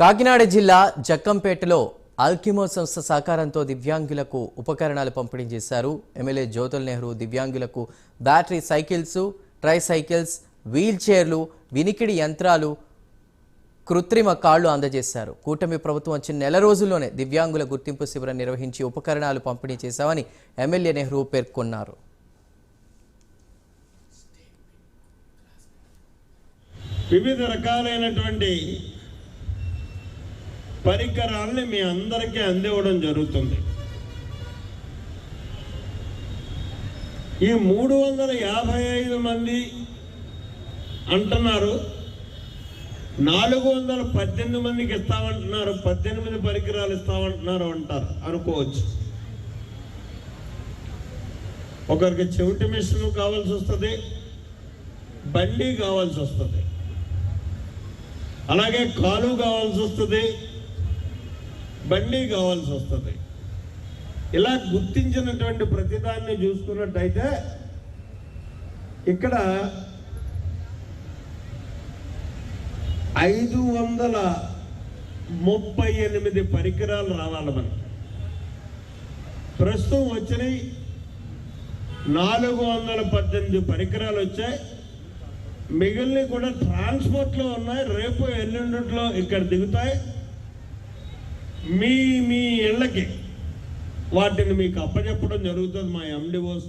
కాకినాడ జిల్లా జక్కంపేటలో ఆల్కిమో సంస్థ సహకారంతో దివ్యాంగులకు ఉపకరణాలు పంపిణీ చేశారు. ఎమ్మెల్యే జ్యోతుల్ నెహ్రూ దివ్యాంగులకు బ్యాటరీ సైకిల్స్, ట్రైసైకిల్స్, వీల్ చైర్లు, వినికిడి యంత్రాలు, కృత్రిమ కాళ్లు అందజేశారు. కూటమి ప్రభుత్వం వచ్చిన నెల రోజుల్లోనే దివ్యాంగుల గుర్తింపు శిబిరం నిర్వహించి ఉపకరణాలు పంపిణీ చేశామని ఎమ్మెల్యే నెహ్రూ పేర్కొన్నారు. వివిధ రకాలైనటువంటి పరికరాలని మీ అందరికీ అందివ్వడం జరుగుతుంది. ఈ 355 మంది అంటున్నారు, 418 మందికి ఇస్తామంటున్నారు, 18 పరికరాలు ఇస్తామంటున్నారు అనుకోవచ్చు. ఒకరికి చెవిటి మిషన్ కావాల్సి వస్తుంది, బండి కావాల్సి వస్తుంది, అలాగే కాలు కావాల్సి వస్తుంది, బండి కావాల్సి వస్తుంది. ఇలా గుర్తించినటువంటి ప్రతిదాన్ని చూసుకున్నట్టయితే ఇక్కడ 538 పరికరాలు రావాలి. మనం ప్రస్తుతం వచ్చినాయి 418 పరికరాలు వచ్చాయి. మిగిలినవి కూడా ట్రాన్స్పోర్ట్లో ఉన్నాయి. రేపు ఎల్లుండిలో ఇక్కడ దిగుతాయి. మీ ఇళ్ళకి వాటిని మీకు అప్పచెప్పడం జరుగుతుంది. మా ఎండిఓస్